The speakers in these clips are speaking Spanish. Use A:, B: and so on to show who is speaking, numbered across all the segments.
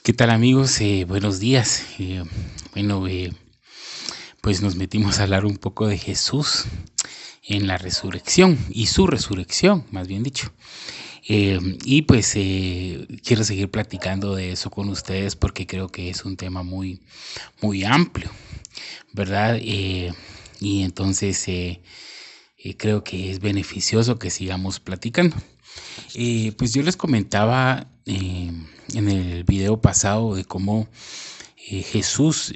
A: ¿Qué tal, amigos? Buenos días. Bueno, pues nos metimos a hablar un poco de Jesús en la resurrección y su resurrección, más bien dicho. Y pues quiero seguir platicando de eso con ustedes porque creo que es un tema muy amplio, ¿verdad? Y entonces creo que es beneficioso que sigamos platicando. Pues yo les comentaba en el video pasado de cómo Jesús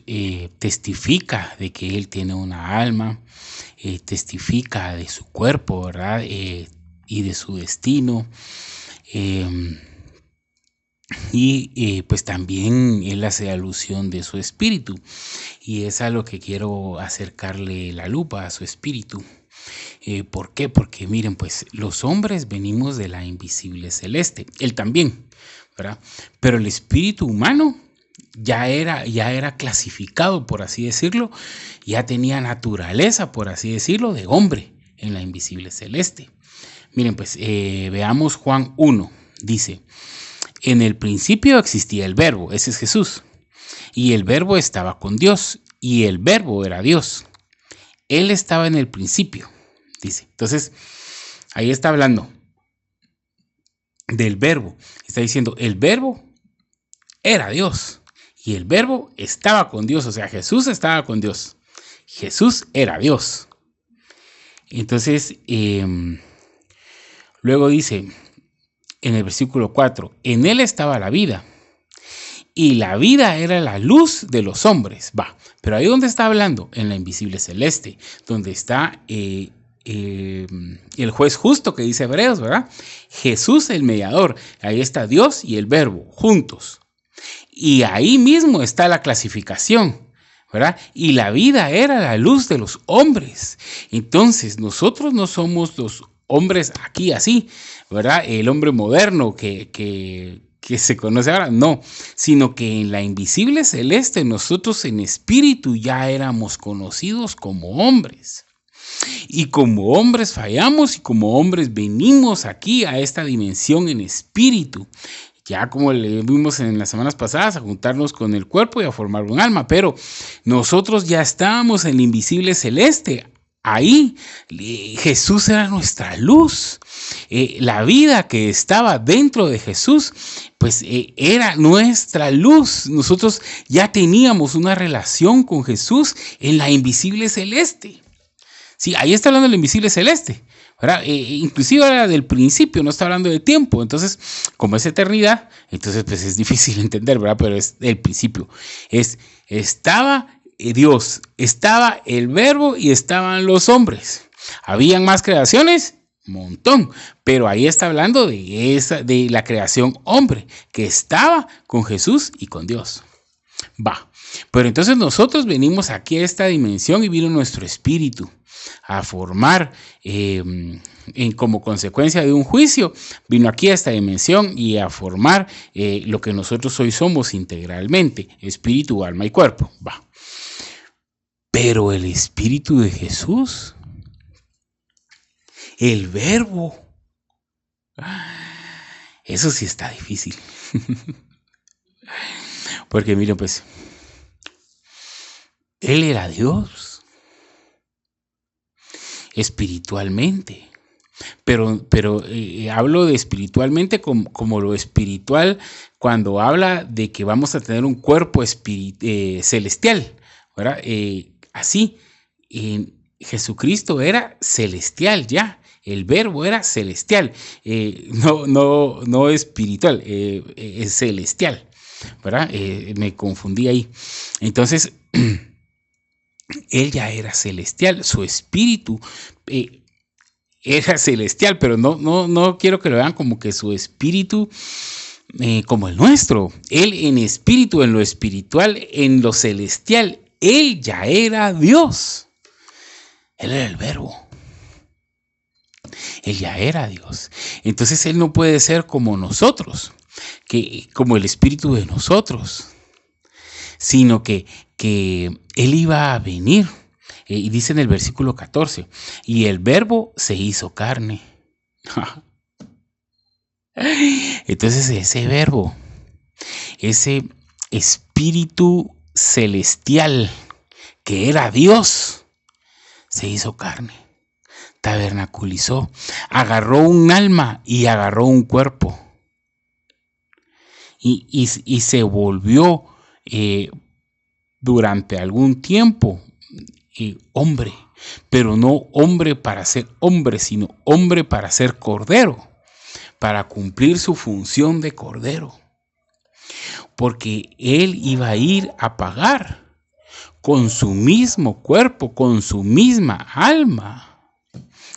A: testifica de que Él tiene una alma, testifica de su cuerpo, ¿verdad? Y de su destino. em, pues también Él hace alusión de su espíritu. Y es a lo que quiero acercarle la lupa, a su espíritu. ¿Por qué? Porque miren, pues los hombres venimos de la invisible celeste, él también, ¿verdad? Pero el espíritu humano ya era clasificado, por así decirlo, ya tenía naturaleza, por así decirlo, de hombre en la invisible celeste. Miren, pues veamos Juan 1, dice, en el principio existía el verbo, ese es Jesús, y el verbo estaba con Dios, y el verbo era Dios. Él estaba en el principio, dice. Entonces, ahí está hablando del verbo. Está diciendo, el verbo era Dios y el verbo estaba con Dios. O sea, Jesús estaba con Dios. Jesús era Dios. Entonces, luego dice en el versículo 4, en él estaba la vida y la vida era la luz de los hombres. Va, pero ahí donde está hablando, en la invisible celeste, donde está el juez justo que dice Hebreos, ¿verdad? Jesús el mediador, ahí está Dios y el verbo juntos. Y ahí mismo está la clasificación, ¿verdad? Y la vida era la luz de los hombres. Entonces, nosotros no somos los hombres aquí así, ¿verdad? El hombre moderno que se conoce ahora, no, sino que en la invisible celeste nosotros en espíritu ya éramos conocidos como hombres. Y como hombres fallamos y como hombres venimos aquí a esta dimensión en espíritu. Ya como le vimos en las semanas pasadas, a juntarnos con el cuerpo y a formar un alma, pero nosotros ya estábamos en el invisible celeste. Ahí Jesús era nuestra luz. La vida que estaba dentro de Jesús, pues era nuestra luz. Nosotros ya teníamos una relación con Jesús en la invisible celeste. Sí, ahí está hablando del invisible celeste, ¿verdad? Inclusive habla del principio, no está hablando de tiempo. Entonces, como es eternidad, entonces pues es difícil entender, ¿verdad? Pero es el principio. Estaba Dios, estaba el verbo y estaban los hombres. ¿Habían más creaciones? Montón, pero ahí está hablando de la creación hombre, que estaba con Jesús y con Dios. Va, pero entonces nosotros venimos aquí a esta dimensión y vino nuestro espíritu a formar como consecuencia de un juicio, vino aquí a esta dimensión y a formar lo que nosotros hoy somos integralmente, espíritu, alma y cuerpo. Va. Pero el espíritu de Jesús, el verbo, eso sí está difícil. Porque miren, pues, Él era Dios espiritualmente. Pero hablo de espiritualmente como lo espiritual cuando habla de que vamos a tener un cuerpo celestial, ¿verdad? Así, Jesucristo era celestial ya. El verbo era celestial, no espiritual, es celestial, ¿verdad? Me confundí ahí. Entonces, él ya era celestial, su espíritu era celestial, pero no quiero que lo vean como que su espíritu como el nuestro. Él en espíritu, en lo espiritual, en lo celestial, él ya era Dios. Él era el verbo. Él ya era Dios. Entonces él no puede ser como nosotros, como el espíritu de nosotros, sino que él iba a venir. Y dice en el versículo 14, y el verbo se hizo carne. Entonces ese verbo, ese espíritu celestial, que era Dios, se hizo carne, tabernaculizó, agarró un alma y agarró un cuerpo. Y se volvió durante algún tiempo hombre, pero no hombre para ser hombre, sino hombre para ser cordero, para cumplir su función de cordero. Porque él iba a ir a pagar con su mismo cuerpo, con su misma alma,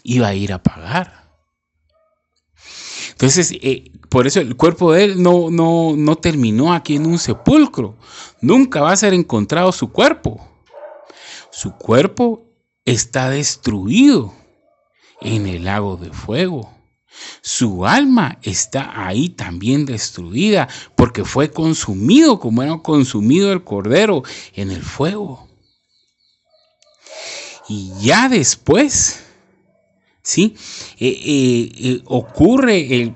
A: iba a ir a pagar. Entonces, por eso el cuerpo de él no terminó aquí en un sepulcro. Nunca va a ser encontrado su cuerpo. Su cuerpo está destruido en el lago de fuego. Su alma está ahí también destruida porque fue consumido como era consumido el cordero en el fuego. Y ya después, ¿sí? Ocurre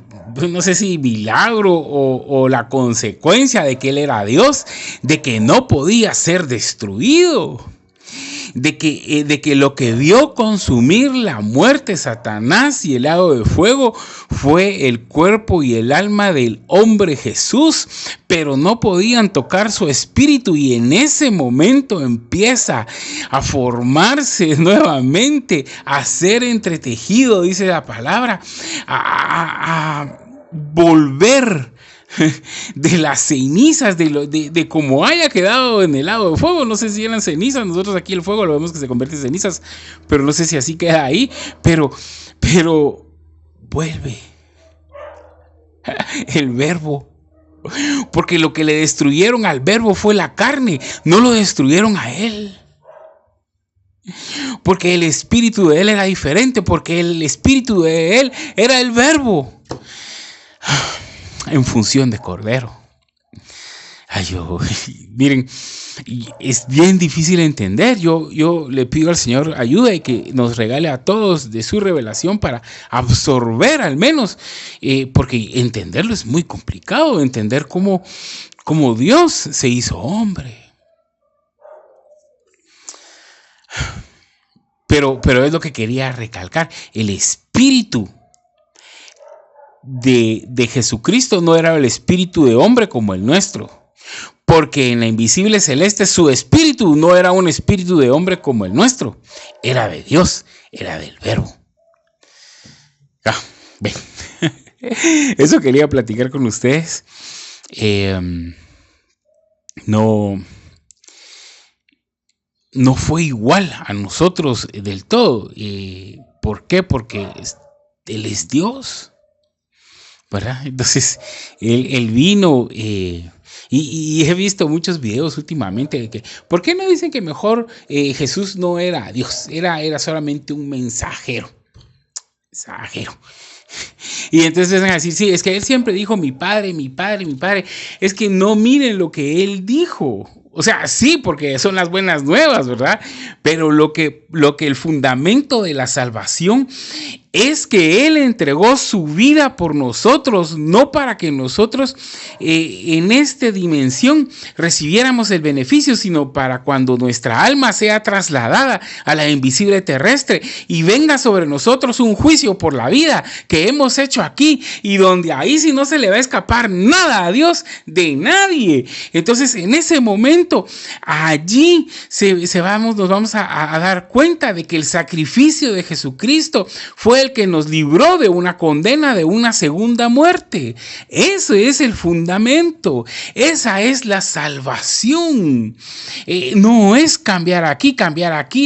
A: no sé si milagro o la consecuencia de que él era Dios, de que no podía ser destruido. De que lo que vio consumir la muerte, Satanás y el lago de fuego fue el cuerpo y el alma del hombre Jesús, pero no podían tocar su espíritu, y en ese momento empieza a formarse nuevamente, a ser entretejido, dice la palabra, a volver de las cenizas, de como haya quedado en el lago de fuego. No sé si eran cenizas, nosotros aquí el fuego lo vemos que se convierte en cenizas, pero no sé si así queda ahí, pero vuelve el verbo, porque lo que le destruyeron al verbo fue la carne, no lo destruyeron a él. Porque el espíritu de él era diferente, porque el espíritu de él era el verbo en función de cordero. Miren, es bien difícil entender. Yo le pido al Señor ayuda y que nos regale a todos de su revelación para absorber al menos, porque entenderlo es muy complicado, entender cómo Dios se hizo hombre. Pero es lo que quería recalcar, el espíritu de Jesucristo no era el espíritu de hombre como el nuestro, porque en la invisible celeste su espíritu no era un espíritu de hombre como el nuestro, era de Dios, era del verbo. Ven. Eso quería platicar con ustedes. No fue igual a nosotros del todo. ¿Por qué? Porque Él es Dios, ¿verdad? Entonces, él vino, y he visto muchos videos últimamente de que, ¿por qué no dicen que mejor Jesús no era Dios? Era solamente un mensajero. Y entonces empiezan a decir, sí, es que él siempre dijo mi padre, mi padre, mi padre. Es que no miren lo que él dijo. O sea, sí, porque son las buenas nuevas, ¿verdad? Pero lo que el fundamento de la salvación es que Él entregó su vida por nosotros, no para que nosotros en esta dimensión recibiéramos el beneficio, sino para cuando nuestra alma sea trasladada a la invisible terrestre y venga sobre nosotros un juicio por la vida que hemos hecho aquí, y donde ahí sí no se le va a escapar nada a Dios de nadie. Entonces, en ese momento, allí nos vamos a dar cuenta de que el sacrificio de Jesucristo fue el que nos libró de una condena, de una segunda muerte. Ese es el fundamento, esa es la salvación. No es cambiar aquí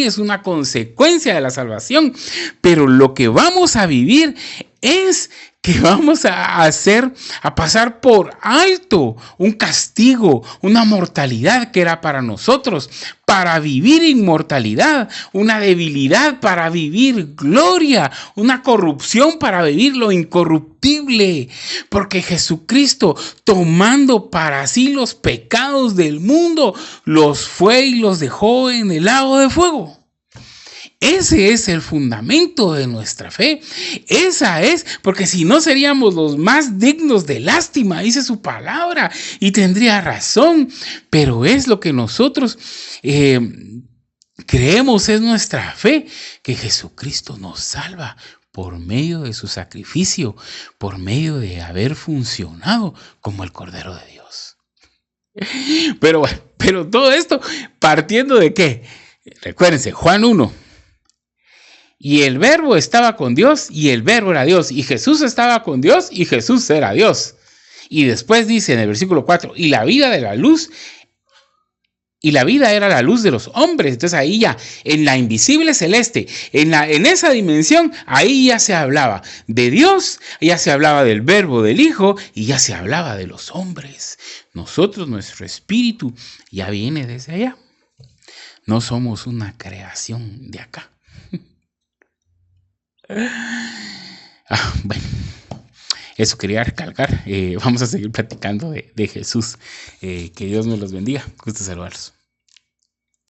A: es una consecuencia de la salvación, pero lo que vamos a vivir es que vamos a pasar por alto un castigo, una mortalidad que era para nosotros, para vivir inmortalidad, una debilidad para vivir gloria, una corrupción para vivir lo incorruptible, porque Jesucristo, tomando para sí los pecados del mundo, los fue y los dejó en el lago de fuego. Ese es el fundamento de nuestra fe. Esa es, porque si no seríamos los más dignos de lástima, dice su palabra, y tendría razón, pero es lo que nosotros creemos, es nuestra fe, que Jesucristo nos salva por medio de su sacrificio, por medio de haber funcionado como el Cordero de Dios. Pero todo esto partiendo de qué? Recuérdense, Juan 1. Y el verbo estaba con Dios y el verbo era Dios. Y Jesús estaba con Dios y Jesús era Dios. Y después dice en el versículo 4, y la vida de la luz, y la vida era la luz de los hombres. Entonces ahí ya, en la invisible celeste, en esa dimensión, ahí ya se hablaba de Dios, ya se hablaba del verbo del Hijo y ya se hablaba de los hombres. Nosotros, nuestro espíritu ya viene desde allá. No somos una creación de acá. Bueno, eso quería recalcar. Vamos a seguir platicando de Jesús. Que Dios nos los bendiga. Gusto saludarlos.